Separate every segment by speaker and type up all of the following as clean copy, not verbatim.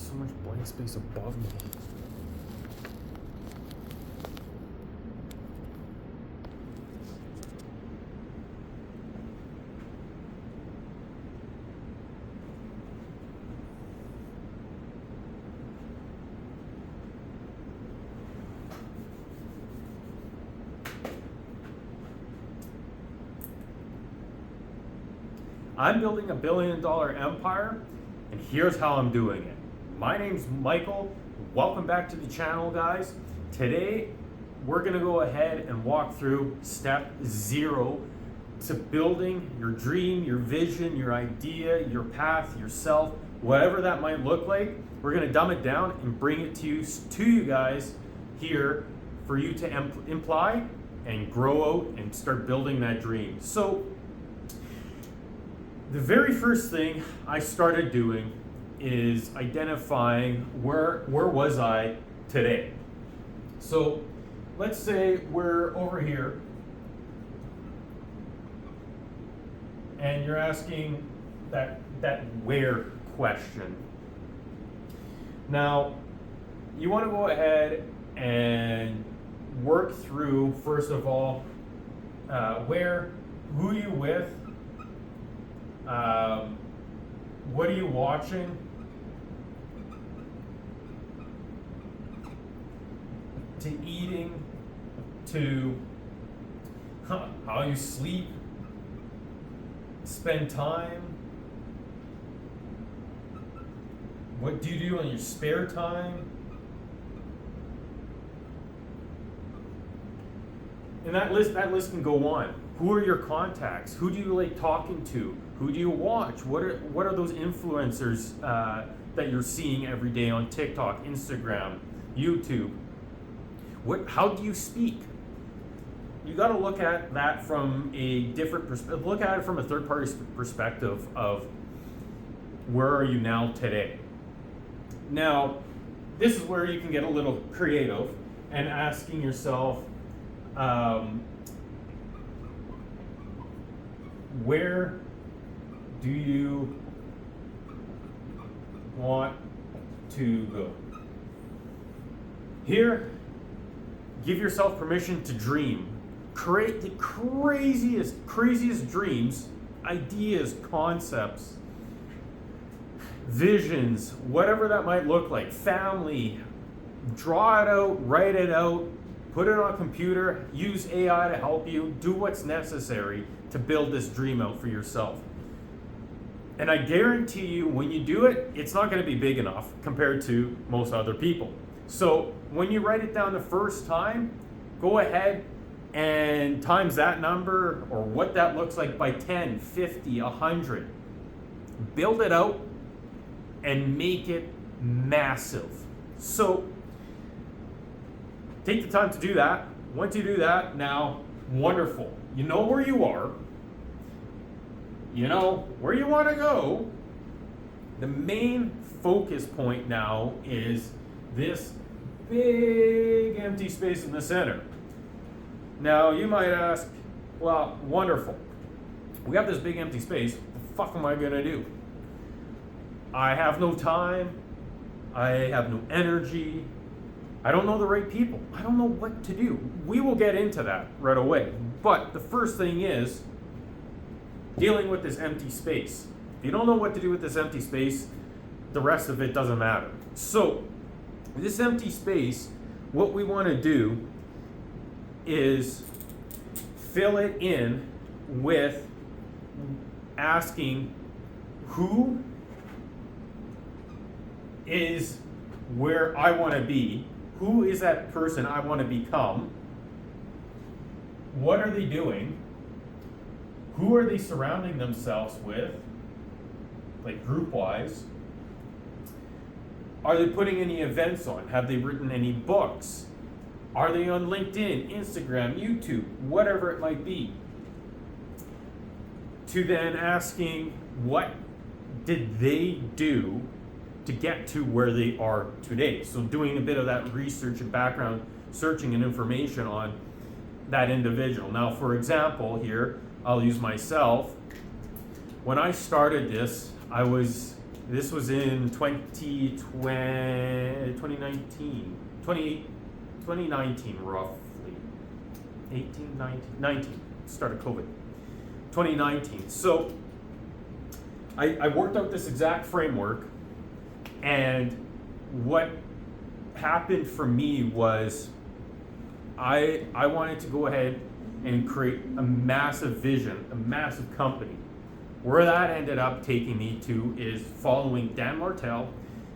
Speaker 1: so much blank space above me. I'm building $1 billion empire, and here's how I'm doing it. My name's Michael. Welcome back to the channel, guys. Today, we're gonna go ahead and walk through step 0 to building your dream, your vision, your idea, your path, yourself, whatever that might look like. We're gonna dumb it down and bring it to you guys here for you to imply and grow out and start building that dream. So, the very first thing I started doing is identifying where was I today. So let's say we're over here and you're asking that where question. Now you want to go ahead and work through, first of all, who are you with? What are you watching? To eating, to how you sleep, spend time. What do you do on your spare time? And that list can go on. Who are your contacts? Who do you like talking to? Who do you watch? What are those influencers that you're seeing every day on TikTok, Instagram, YouTube? How do you speak? You got to look at that from a different perspective. Look at it from a third-party perspective of where are you now today. Now, this is where you can get a little creative and asking yourself, where do you want to go? Here, give yourself permission to dream. Create the craziest dreams, ideas, concepts, visions, whatever that might look like. Family, draw it out, write it out, put it on a computer, use AI to help you, do what's necessary to build this dream out for yourself. And I guarantee you, when you do it, it's not going to be big enough compared to most other people. So when you write it down the first time, go ahead and times that number or what that looks like by 10, 50, 100. Build it out and make it massive. So take the time to do that. Once you do that, now, wonderful. You know where you are. You know where you want to go. The main focus point now is this big empty space in the center. Now, you might ask, well, wonderful. We have this big empty space. What the fuck am I going to do? I have no time. I have no energy. I don't know the right people. I don't know what to do. We will get into that right away. But the first thing is dealing with this empty space. If you don't know what to do with this empty space, the rest of it doesn't matter. So, this empty space, what we want to do is fill it in with asking who is where I want to be. Who is that person I want to become? What are they doing? Who are they surrounding themselves with? Like group-wise. Are they putting any events on? Have they written any books? Are they on LinkedIn, Instagram, YouTube, whatever it might be? To then asking, what did they do to get to where they are today? So doing a bit of that research and background searching and information on that individual. Now, for example, here, I'll use myself. When I started this, I was This was in 2019, roughly. 18, 19, start of COVID. 2019. So I worked out this exact framework, and what happened for me was I wanted to go ahead and create a massive vision, a massive company. Where that ended up taking me to is following Dan Martell,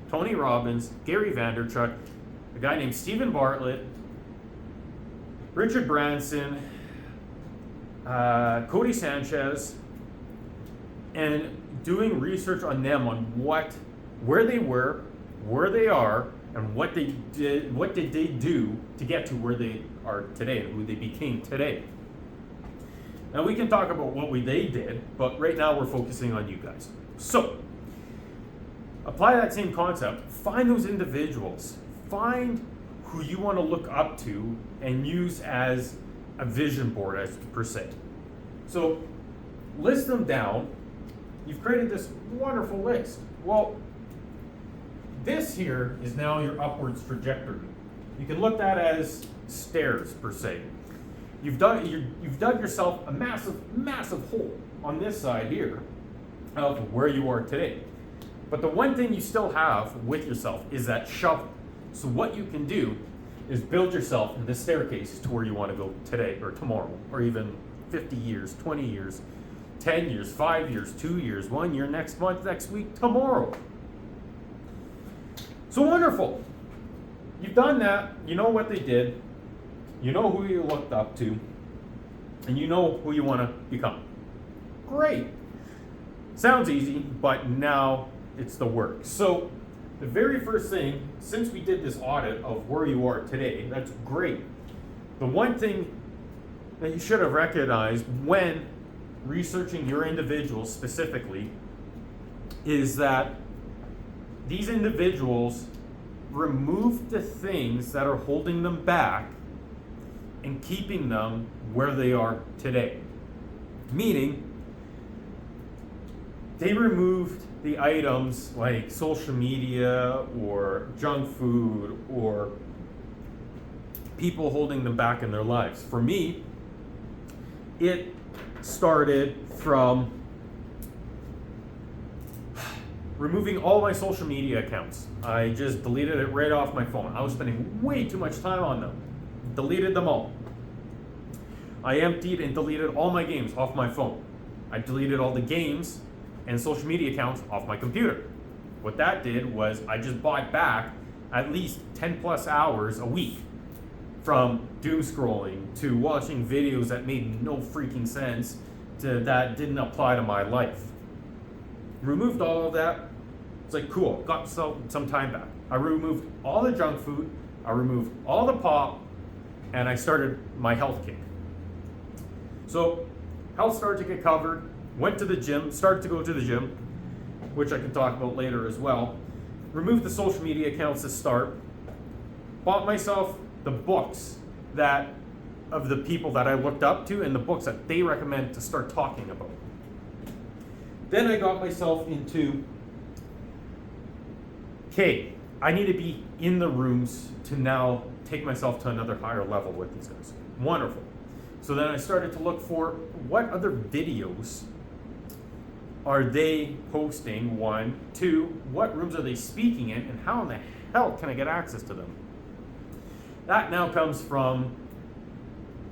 Speaker 1: Tony Robbins, Gary Vaynerchuk, a guy named Stephen Bartlett, Richard Branson, Cody Sanchez, and doing research on them on where they were, where they are, and what did they do to get to where they are today and who they became today. Now we can talk about what they did, but right now we're focusing on you guys. So, apply that same concept. Find those individuals. Find who you want to look up to and use as a vision board, as per se. So, list them down. You've created this wonderful list. Well, this here is now your upwards trajectory. You can look at that as stairs, per se. You've dug yourself a massive hole on this side here of where you are today. But the one thing you still have with yourself is that shovel. So what you can do is build yourself the staircase to where you want to go today or tomorrow, or even 50 years, 20 years, 10 years, 5 years, 2 years, 1 year, next month, next week, tomorrow. So wonderful. You've done that. You know what they did. You know who you looked up to, and you know who you want to become. Great. Sounds easy, but now it's the work. So the very first thing, since we did this audit of where you are today, that's great. The one thing that you should have recognized when researching your individuals specifically is that these individuals remove the things that are holding them back and keeping them where they are today. Meaning, they removed the items like social media or junk food or people holding them back in their lives. For me, it started from removing all my social media accounts. I just deleted it right off my phone. I was spending way too much time on them. Deleted them all. I emptied and deleted all my games off my phone. I deleted all the games and social media accounts off my computer. What that did was I just bought back at least 10 plus hours a week from doom scrolling to watching videos that made no freaking sense to that didn't apply to my life. Removed all of that. It's like, cool, got some time back. I removed all the junk food. I removed all the pop. And I started my health kick. So health started to get covered, went to the gym, started to go to the gym, which I can talk about later as well. Removed the social media accounts to start. Bought myself the books of the people that I looked up to and the books that they recommend to start talking about. Then I got myself into, okay, I need to be in the rooms to now take myself to another higher level with these guys. Wonderful. So then I started to look for what other videos are they posting, 1, 2, what rooms are they speaking in, and how in the hell can I get access to them? That now comes from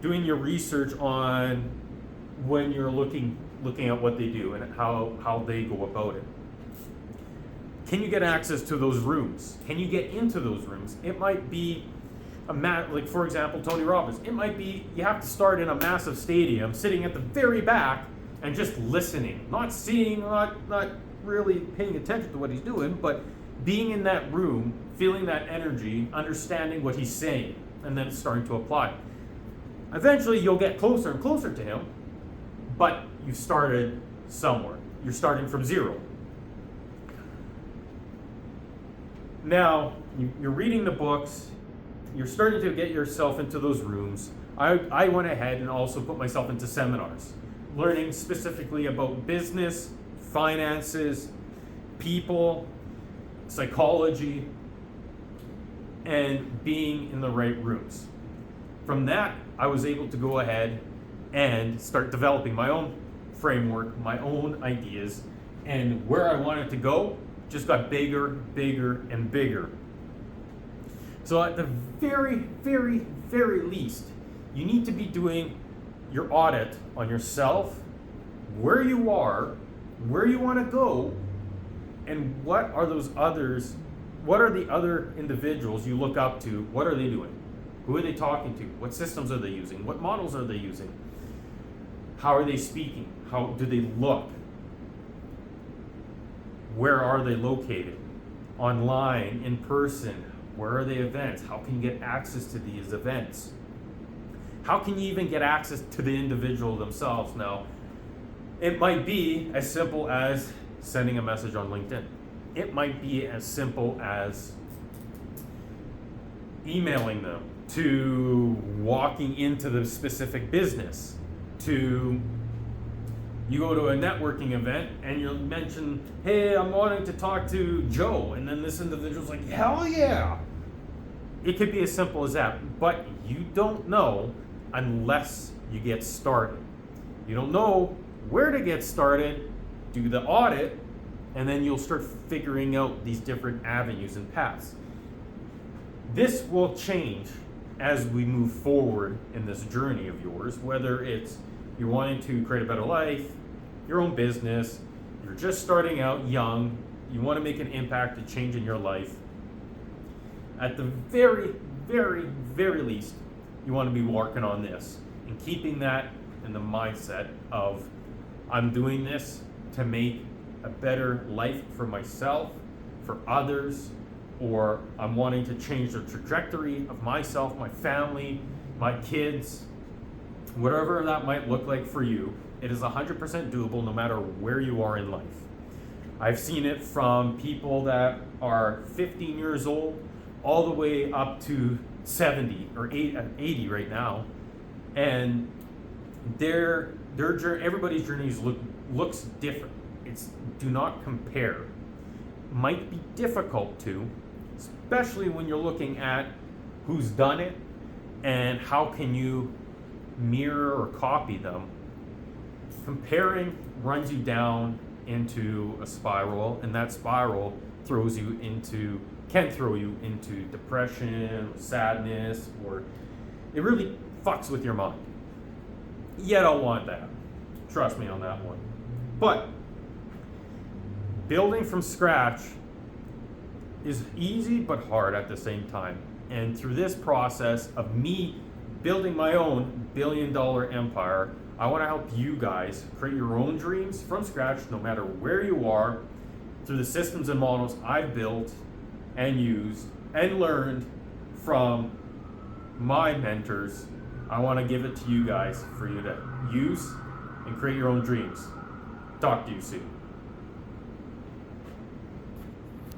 Speaker 1: doing your research on when you're looking at what they do and how they go about it. Can you get access to those rooms? Can you get into those rooms? It might be like for example, Tony Robbins. It might be you have to start in a massive stadium, sitting at the very back and just listening, not seeing, not really paying attention to what he's doing, but being in that room, feeling that energy, understanding what he's saying, and then starting to apply. Eventually, you'll get closer and closer to him, but you started somewhere. You're starting from zero. Now, you're reading the books, you're starting to get yourself into those rooms. I went ahead and also put myself into seminars, learning specifically about business, finances, people, psychology, and being in the right rooms. From that, I was able to go ahead and start developing my own framework, my own ideas, and where I wanted to go just got bigger, bigger, and bigger. So at the very, very, very least, you need to be doing your audit on yourself, where you are, where you want to go, and what are the other individuals you look up to, what are they doing? Who are they talking to? What systems are they using? What models are they using? How are they speaking? How do they look? Where are they located? Online, in person, where are the events? How can you get access to these events? How can you even get access to the individual themselves? Now, it might be as simple as sending a message on LinkedIn. It might be as simple as emailing them, to walking into the specific business, to you go to a networking event and you'll mention, hey, I'm wanting to talk to Joe, and then this individual's like, hell yeah. It could be as simple as that, but you don't know unless you get started. You don't know where to get started, do the audit, and then you'll start figuring out these different avenues and paths. This will change as we move forward in this journey of yours, whether it's you're wanting to create a better life, your own business, you're just starting out young, you want to make an impact, a change in your life. At the very, very, very least, you want to be working on this and keeping that in the mindset of, I'm doing this to make a better life for myself, for others, or I'm wanting to change the trajectory of myself, my family, my kids, whatever that might look like for you. It is 100% doable no matter where you are in life. I've seen it from people that are 15 years old all the way up to 70 or 80 right now, and their journey, everybody's journeys looks different. Do not compare. Might be difficult to, especially when you're looking at who's done it and how can you mirror or copy them. Comparing runs you down into a spiral, and that spiral can throw you into depression, sadness, or it really fucks with your mind. You don't want that. Trust me on that one. But building from scratch is easy but hard at the same time. And through this process of me building my own billion-dollar empire, I want to help you guys create your own dreams from scratch, no matter where you are, through the systems and models I've built and used and learned from my mentors. I want to give it to you guys for you to use and create your own dreams. Talk to you soon.